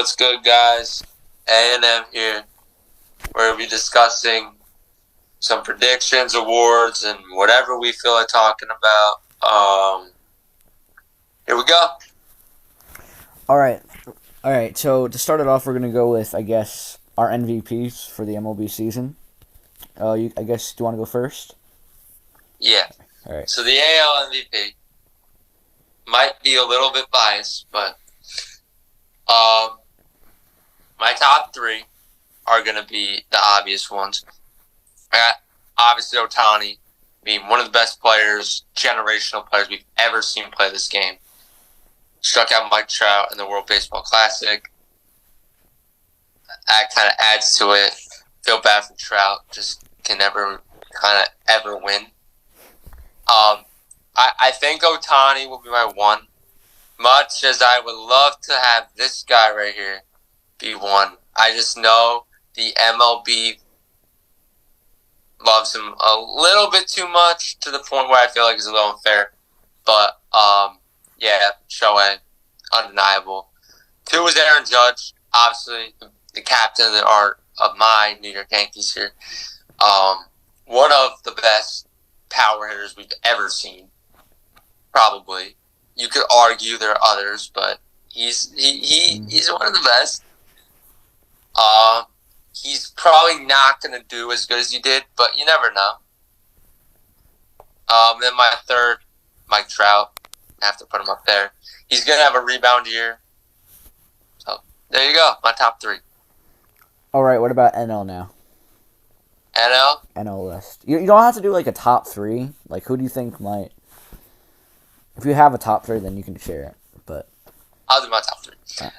What's good, guys? A&M here. We're going to be discussing some predictions, awards, and whatever we feel like talking about. Here we go. All right. So to start it off, we're gonna go with, I guess, our MVPs for the MLB season. I guess, do you want to go first? Yeah. All right. So the AL MVP might be a little bit biased, but my top three are going to be the obvious ones. I got, obviously, Ohtani being one of the best players, generational players we've ever seen play this game. Struck out Mike Trout in the World Baseball Classic. That kind of adds to it. Feel bad for Trout. Just can never kind of ever win. I think Ohtani will be my one. Much as I would love to have this guy right here be one. I just know the MLB loves him a little bit too much to the point where I feel like it's a little unfair. But, yeah, Shohei, undeniable. Two is Aaron Judge, obviously the captain of my New York Yankees here. One of the best power hitters we've ever seen, probably. You could argue there are others, but he's one of the best. He's probably not going to do as good as he did, but you never know. Then my third, Mike Trout. I have to put him up there. He's going to have a rebound year. So, there you go. My top three. All right. What about NL now? NL? NL list. You don't have to do like a top three. Like, who do you think might? If you have a top three, then you can share it. But I'll do my top three. Right.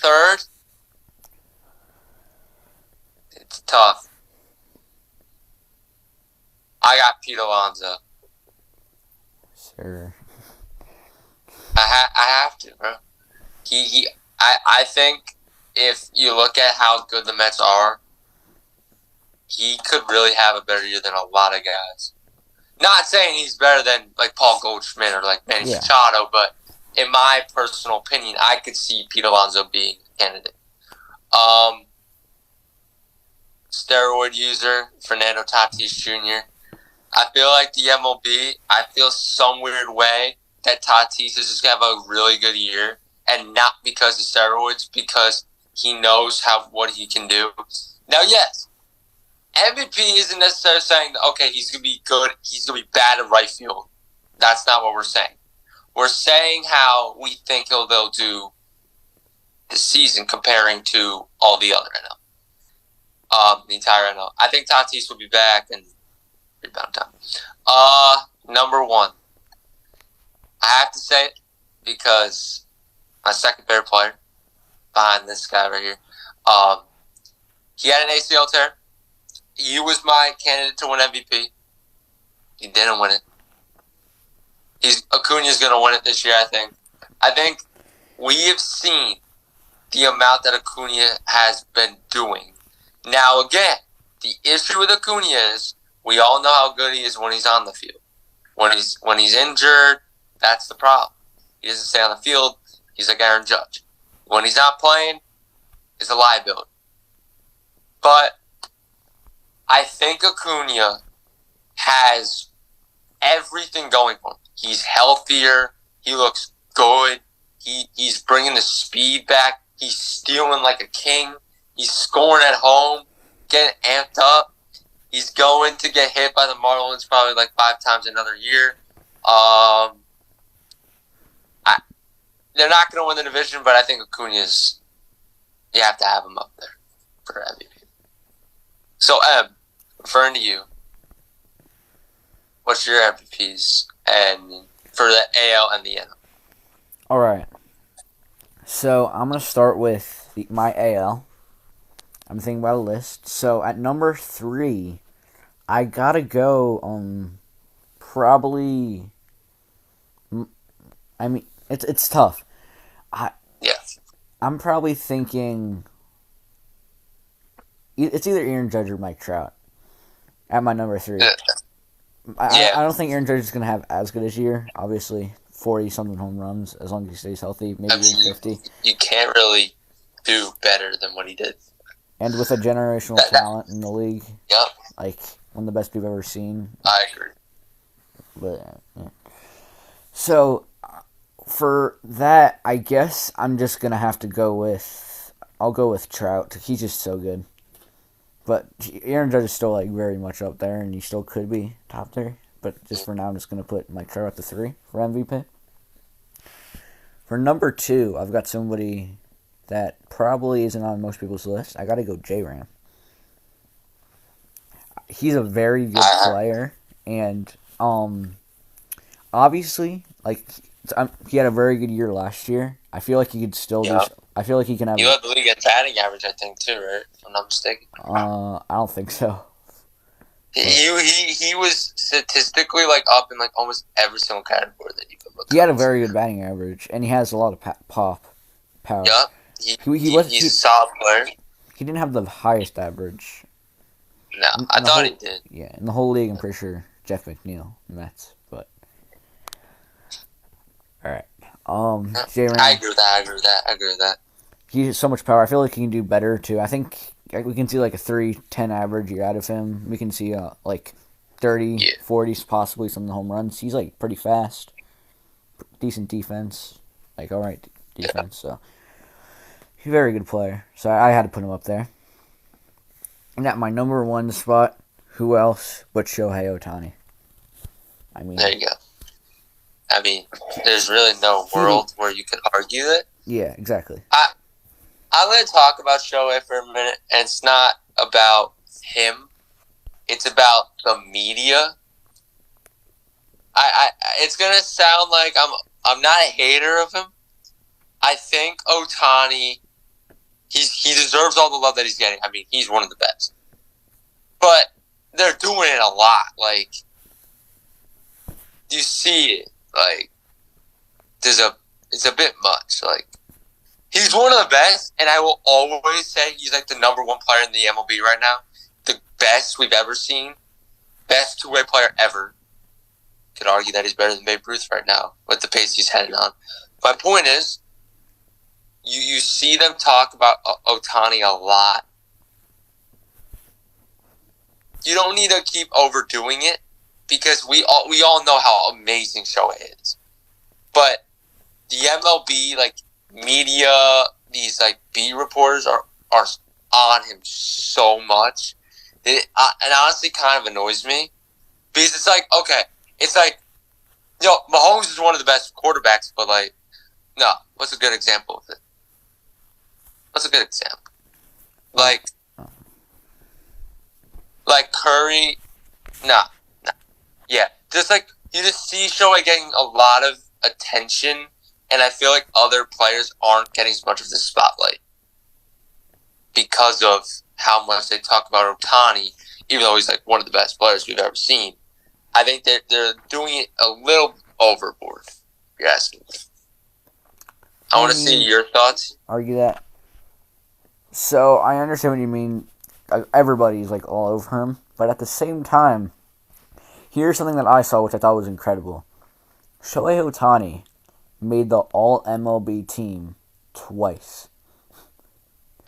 Third. It's tough. I got Pete Alonso. Sure. I have to, bro. I think if you look at how good the Mets are, he could really have a better year than a lot of guys. Not saying he's better than like Paul Goldschmidt or like Manny Machado, but in my personal opinion, I could see Pete Alonso being a candidate. Steroid user, Fernando Tatis Jr. I feel like the MLB, I feel some weird way that Tatis is just going to have a really good year, and not because of steroids, because he knows what he can do. Now, yes, MVP isn't necessarily saying, okay, he's going to be good, he's going to be bad in right field. That's not what we're saying. We're saying how we think they'll do this season comparing to all the other NL. The entire NL. I think Tatis will be back and rebound time. Number one. I have to say it because my second favorite player behind this guy right here, he had an ACL tear. He was my candidate to win MVP. He didn't win it. Acuna's going to win it this year, I think. I think we have seen the amount that Acuna has been doing. Now, again, the issue with Acuna is we all know how good he is when he's on the field. When he's injured, that's the problem. He doesn't stay on the field. He's like Aaron Judge. When he's not playing, it's a liability. But I think Acuna has everything going for him. He's healthier. He looks good. He's bringing the speed back. He's stealing like a king. He's scoring at home, getting amped up. He's going to get hit by the Marlins probably like 5 times another year. They're not going to win the division, but I think Acuna's, you have to have him up there for MVP. So, referring to you, what's your MVPs and for the AL and the NL? All right. So I'm gonna start with my AL. I'm thinking about a list. So at number 3, I gotta go. Probably. I mean, it's tough. I'm probably thinking it's either Aaron Judge or Mike Trout at my number 3. I don't think Aaron Judge is going to have as good as a year. Obviously, 40-something home runs as long as he stays healthy. Maybe 50. You can't really do better than what he did. And with a generational talent in the league, yep, like one of the best we've ever seen. I agree. But yeah. So for that, I guess I'm just gonna have to go with. I'll go with Trout. He's just so good. But Aaron Judge is still like very much up there, and he still could be top 3. But just for now, I'm just gonna put Mike Trout at the 3 for MVP. For number 2, I've got somebody that probably isn't on most people's list. I gotta go J-Ram. He's a very good player, and obviously, like he had a very good year last year. I feel like he could still do. I feel like he can have. You led the league at batting average, I think, too, right? If I'm not mistaken. I don't think so. He was statistically like up in like almost every single category that you could look. He had a very good batting average, and he has a lot of pop power. Yep, he's a solid player. He didn't have the highest average. No, I thought he did. Yeah, in the whole league, I'm pretty sure Jeff McNeil, Mets, but all right. J-Ram. I agree with that. He has so much power. I feel like he can do better too. I think we can see like a 3.10 average year out of him. We can see like 30, 40s, possibly some of the home runs. He's like pretty fast, decent defense, like all right defense. So he's a very good player. So I had to put him up there. And at my number 1 spot, who else but Shohei Ohtani? I mean, there you go. I mean, there's really no world where you can argue it. Yeah, exactly. I'm going to talk about Shohei for a minute, and it's not about him. It's about the media. It's going to sound like I'm not a hater of him. I think Ohtani, he deserves all the love that he's getting. I mean, he's one of the best. But they're doing it a lot. Like, you see it. Like, it's a bit much. Like, he's one of the best, and I will always say he's like the number 1 player in the MLB right now. The best we've ever seen. Best two-way player ever. Could argue that he's better than Babe Ruth right now with the pace he's headed on. My point is, you see them talk about Ohtani a lot. You don't need to keep overdoing it because we all know how amazing Shohei is. But the MLB, like, media, these like beat reporters are on him so much. It honestly kind of annoys me because it's like, okay, it's like, Mahomes is one of the best quarterbacks, but like, no, what's a good example of it? What's a good example? Like Curry, nah. Yeah, just like you just see Shohei getting a lot of attention. And I feel like other players aren't getting as much of the spotlight because of how much they talk about Ohtani, even though he's like one of the best players we've ever seen. I think they're doing it a little overboard, if you're asking me. I want to see your thoughts. Argue that. So I understand what you mean. Everybody's like all over him. But at the same time, here's something that I saw which I thought was incredible. Shohei Ohtani made the All MLB team twice.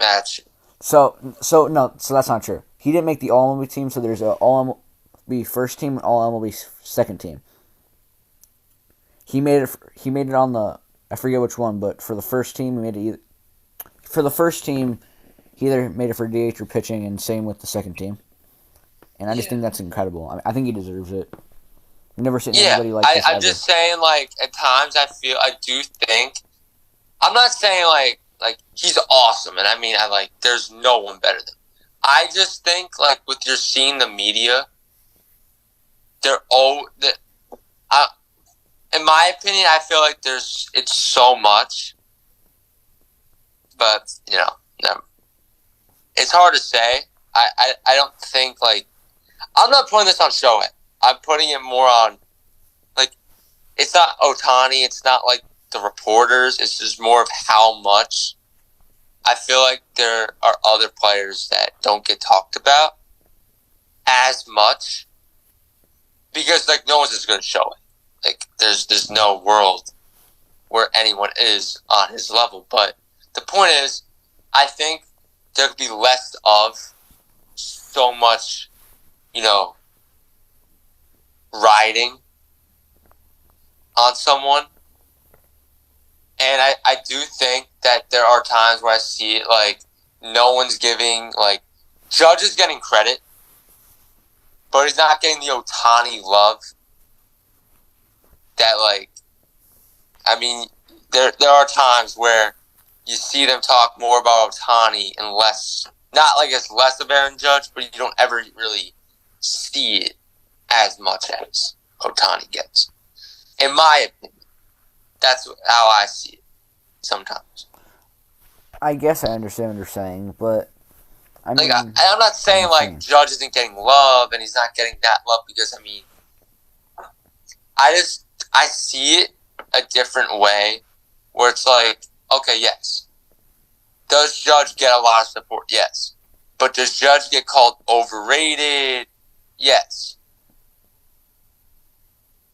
Match. So that's not true. He didn't make the All MLB team. So there's a All MLB first team and All MLB second team. He made it on the, I forget which one, but for the first team he made it. For the first team, he either made it for DH or pitching, and same with the second team. And I just think that's incredible. I think he deserves it. I've never seen anybody like this. I'm just saying, like, at times I do think, I'm not saying like he's awesome, and I mean, there's no one better than him. I just think, like, with you're seeing the media, in my opinion, I feel like it's so much, but it's hard to say. I don't think, like, I'm not putting this on Shohei. I'm putting it more on, like, it's not Ohtani. It's not, like, the reporters. It's just more of how much. I feel like there are other players that don't get talked about as much because, like, no one's as good as Shohei. Like, there's no world where anyone is on his level. But the point is, I think there could be less of so much, riding on someone. And I do think that there are times where I see it, like, no one's giving, like, Judge is getting credit, but he's not getting the Ohtani love that, like, I mean, there are times where you see them talk more about Ohtani and less, not like it's less of Aaron Judge, but you don't ever really see it as much as Ohtani gets. In my opinion, that's how I see it sometimes. I guess I understand what you're saying, but I mean, I'm not saying like Judge isn't getting love and he's not getting that love because I see it a different way where it's like, okay, yes. Does Judge get a lot of support? Yes. But does Judge get called overrated? Yes.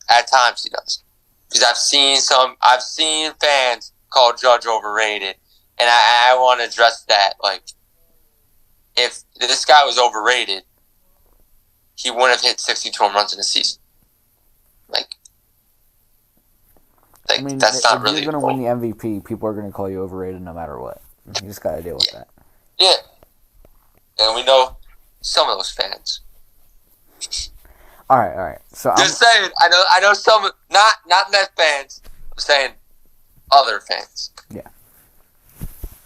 At times he does. Because I've seen fans call Judge overrated, and I want to address that. Like, if this guy was overrated, he wouldn't have hit 62 home runs in a season. I mean, that's not really. If you're going to win the MVP, people are going to call you overrated no matter what. You just got to deal with that. Yeah. And we know some of those fans. All right. So just saying, I know some, not Met fans. I'm saying other fans. Yeah.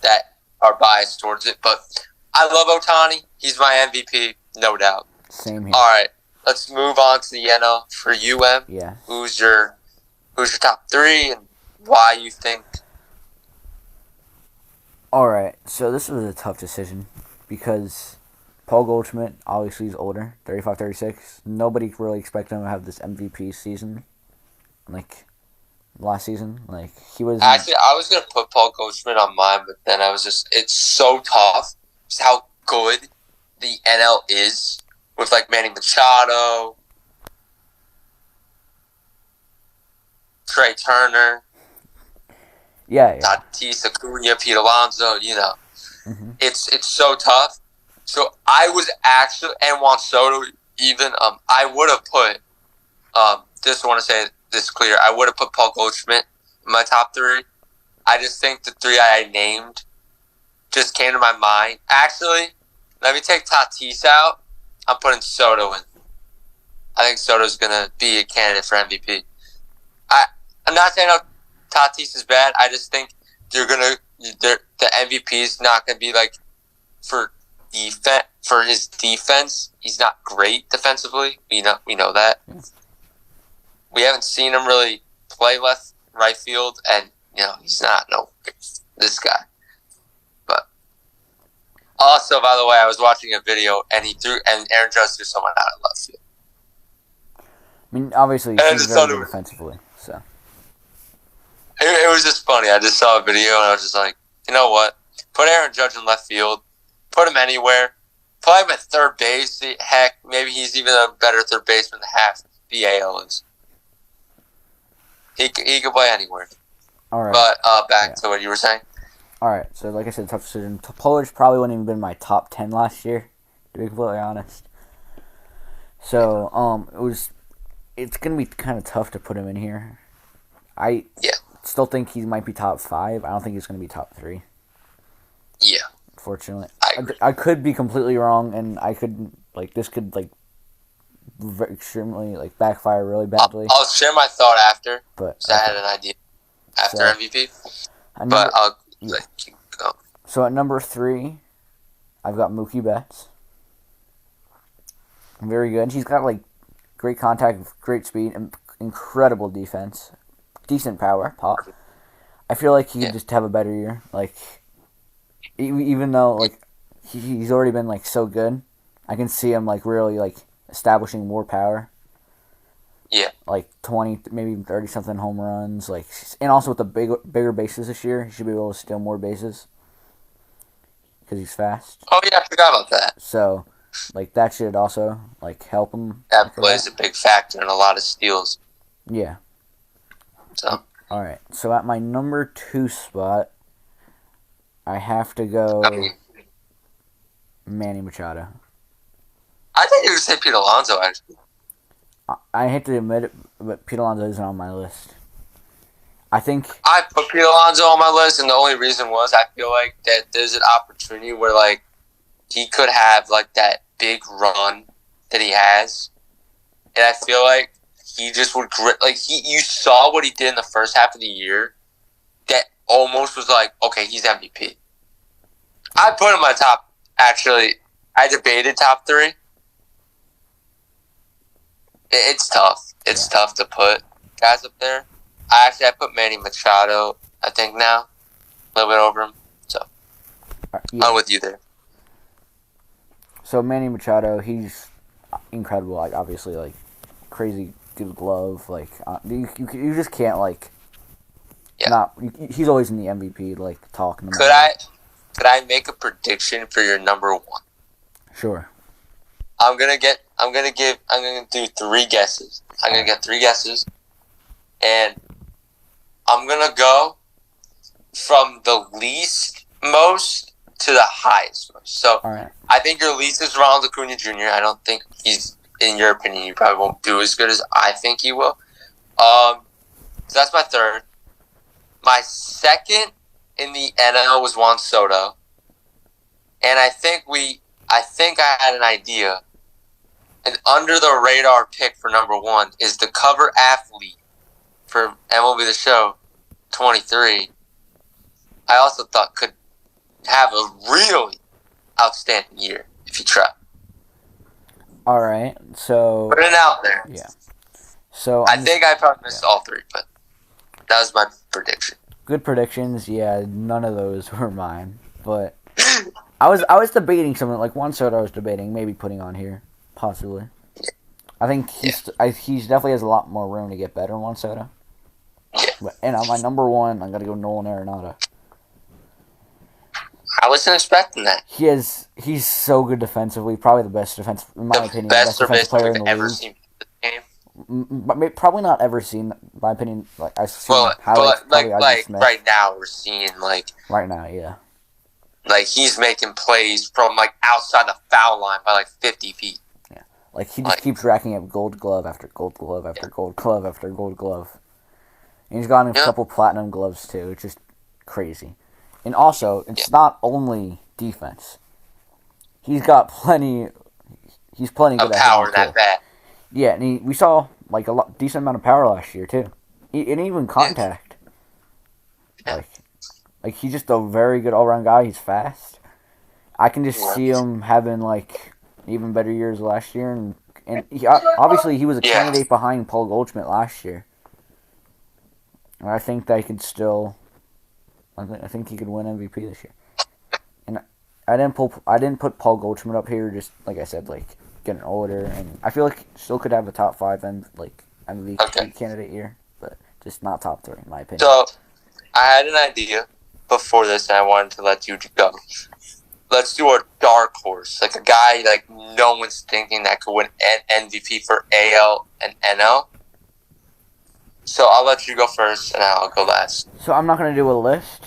That are biased towards it, but I love Ohtani. He's my MVP, no doubt. Same here. All right, let's move on to the NL for UM. Yeah. Who's your top three and why you think? All right, so this was a tough decision because Paul Goldschmidt obviously is older, 35, 36. Nobody really expected him to have this MVP season, like last season. Like he was. Actually, I was gonna put Paul Goldschmidt on mine, but then I was it's so tough. Just how good the NL is with like Manny Machado, Trey Turner. Yeah. Tatis, Acuna, Pete Alonso, Mm-hmm. It's so tough. So I was actually, and Juan Soto even, I would have put, just want to say this clear, I would have put Paul Goldschmidt in my top three. I just think the three I named just came to my mind. Actually, let me take Tatis out. I'm putting Soto in. I think Soto's going to be a candidate for MVP. I'm not saying Tatis is bad. I just think the MVP is not going to be like for his defense. He's not great defensively. We know that. We haven't seen him really play left right field, and he's not this guy. But also, by the way, I was watching a video and Aaron Judge threw someone out of left field. I mean, obviously he's very good defensively, so. It was just funny. I just saw a video and I was just like, you know what? Put Aaron Judge in left field. Put him anywhere. Play him at third base. Heck, maybe he's even a better third baseman than half the AL is. He could play anywhere. All right. But back to what you were saying. All right. So like I said, tough decision. Polish probably wouldn't even been my top 10 last year, to be completely honest. So it's gonna be kind of tough to put him in here. I still think he might be top 5. I don't think he's going to be top 3. Yeah. Unfortunately. I could be completely wrong, and this could extremely, backfire really badly. I'll share my thought after, but I had an idea after MVP. But I'll keep going. So at number 3, I've got Mookie Betts. Very good. He's got, great contact, great speed, and incredible defense. Decent power, pop. I feel like he could just have a better year. Even though he's already been so good, I can see him really establishing more power. Yeah. 20, maybe 30 something home runs. And also with the bigger bases this year, he should be able to steal more bases because he's fast. Oh yeah, I forgot about that. So, that should also help him. That plays a big factor in a lot of steals. Yeah. So. All right. So at my number 2 spot, I have to I go mean, Manny Machado. I think you would say Pete Alonso, actually. I hate to admit it, but Pete Alonso isn't on my list. I think. I put Pete Alonso on my list, and the only reason was I feel like that there's an opportunity where, like, he could have, like, that big run that he has. And I feel like he just would you saw what he did in the first half of the year that almost was like, okay, he's MVP. I put him my top. Actually, I debated top three. It's tough. It's tough to put guys up there. I put Manny Machado. I think now a little bit over him. So I'm with you there. So Manny Machado, he's incredible. Like obviously, like crazy good glove. Like you just can't like. Yeah. Not he's always in the MVP like talk. Could I make a prediction for your number one? Sure. I'm gonna do 3 guesses. I'm gonna get 3 guesses, and I'm gonna go from the least most to the highest most. So I think your least is Ronald Acuna Jr. I don't think he's, in your opinion, he probably won't do as good as I think he will. So that's my third. My second in the NL was Juan Soto, and I think I had an idea. An under the radar pick for number one is the cover athlete for MLB The Show 23. I also thought could have a really outstanding year if you try. All right, so put it out there. Yeah. So I think I probably missed all 3, but that was my prediction. Good predictions. Yeah, none of those were mine, but I was debating something like Juan Soto. I was debating maybe putting on here, possibly. Yeah. I think he's definitely has a lot more room to get better than Juan Soto. Yeah. And on my number one, I'm gonna go Nolan Arenado. I wasn't expecting that. He's so good defensively, probably the best defense in my opinion, the best defensive player in the ever league. Seen the game. But probably not ever seen, in my opinion. Like I've seen highlights. Like right now, we're seeing right now, yeah. Like he's making plays from like outside the foul line by like 50 feet. Yeah, like he just keeps racking up Gold Glove after Gold Glove after Gold Glove after Gold Glove. And he's gotten a couple Platinum Gloves too. It's just crazy. And also, it's not only defense. He's got plenty. He's plenty good at power that bad. Yeah, and we saw like a decent amount of power last year too, and even contact. Yeah. Like he's just a very good all-around guy. He's fast. I can just see him having like even better years last year, and obviously he was a candidate behind Paul Goldschmidt last year. And I think they could still. I think he could win MVP this year. And I didn't put Paul Goldschmidt up here. Just like I said, like getting older, and I feel like still could have a top 5 MVP candidate year, but just not top 3 in my opinion. So I had an idea before this, and I wanted to let you go. Let's do a dark horse, like a guy like no one's thinking that could win an MVP for AL and NL. So I'll let you go first, and I'll go last. So I'm not gonna do a list,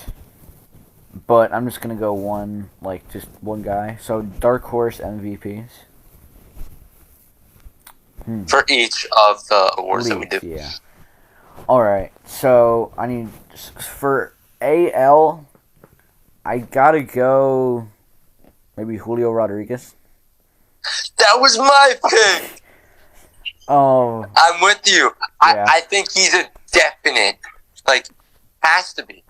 but I'm just gonna go just one guy. So dark horse MVPs for each of the awards that we do. Yeah. All right. So I need for AL. I gotta go. Maybe Julio Rodriguez. That was my pick. Oh, I'm with you. Yeah. I think he's a definite, has to be.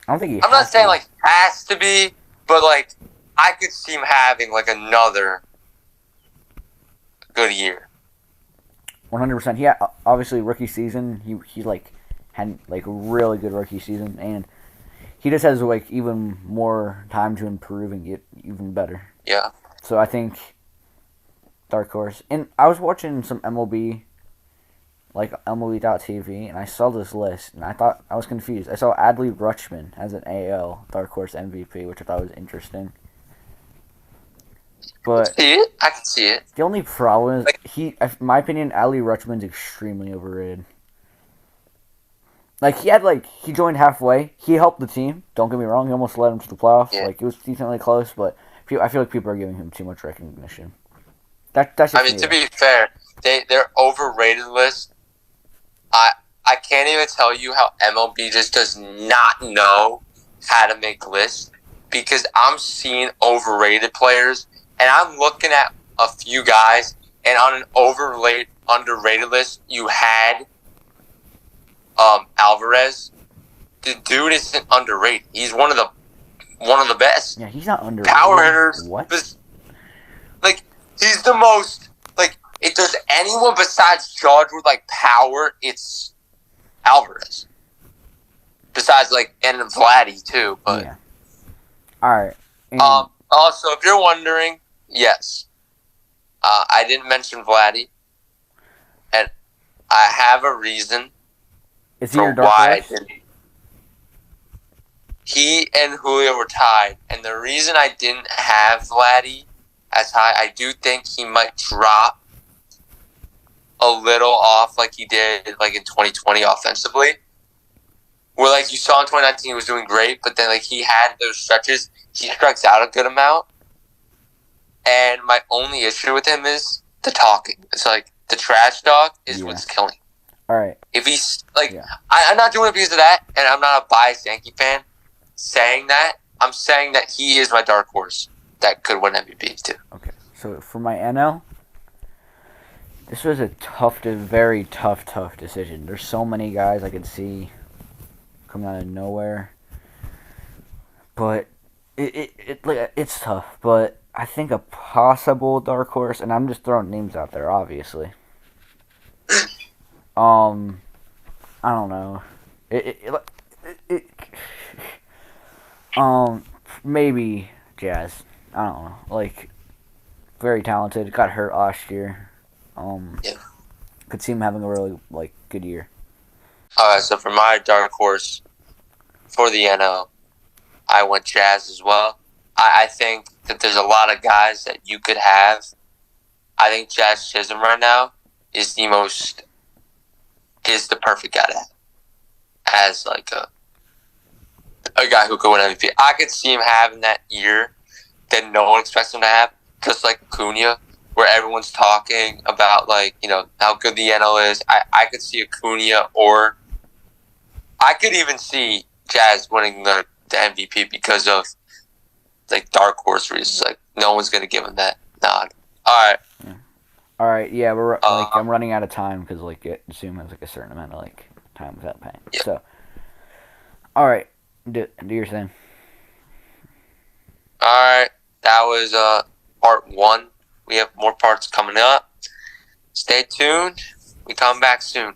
I don't think he. I'm not saying has to be, but I could see him having another good year. 100%. Yeah, obviously rookie season. He had a really good rookie season, and he just has even more time to improve and get even better. Yeah. So I think dark horse. And I was watching some MLB, MLB.TV, and I saw this list, and I was confused. I saw Adley Rutschman as an AL dark horse MVP, which I thought was interesting. But I can see it. The only problem is in my opinion, Adley Rutschman's extremely overrated. Like he joined halfway. He helped the team. Don't get me wrong. He almost led them to the playoffs. Yeah. Like it was decently close, but I feel like people are giving him too much recognition. That's just I mean, me. to be fair, their overrated list. I can't even tell you how MLB just does not know how to make lists, because I'm seeing overrated players and I'm looking at a few guys, and on an underrated list you had Alvarez. The dude isn't underrated. He's one of the best. Yeah, he's not underrated. Power hitters. What? Like, he's the most. Like, if there's anyone besides Judge with like power, it's Alvarez. Besides, like, and Vladdy too. But yeah. All right. also, if you're wondering, yes, I didn't mention Vladdy, and I have a reason Is he for your dark why I horse? didn't. He and Julio were tied, and the reason I didn't have Vladdy as high, I do think he might drop a little off like he did like in 2020 offensively. Where like you saw in 2019 he was doing great, but then like he had those stretches, he strikes out a good amount. And my only issue with him is the talking. It's like the trash talk is what's killing him. All right. If he's like, I'm not doing it because of that, and I'm not a biased Yankee fan saying that. I'm saying that he is my dark horse that could win MVP too. Okay. So for my NL, this was a very tough decision. There's so many guys I could see coming out of nowhere, but it's tough. But I think a possible dark horse, and I'm just throwing names out there, obviously. I don't know. Maybe Jazz. I don't know. Like, very talented. Got hurt last year. Could see him having a really good year. All right, so for my dark horse for the NL, I went Jazz as well. I think that there's a lot of guys that you could have. I think Jazz Chisholm right now is the perfect guy to have as like a guy who could win MVP. I could see him having that year that no one expects him to have, just like Acuna, where everyone's talking about like, you know, how good the NL is. I could see Acuna, or I could even see Jazz winning the MVP because of like dark horse reasons. Like no one's gonna give him that nod. All right. Yeah. All right. Yeah, we're I'm running out of time because Zoom has like a certain amount of time without paying. Yeah. So, all right, do your thing. All right, that was part 1. We have more parts coming up. Stay tuned. We come back soon.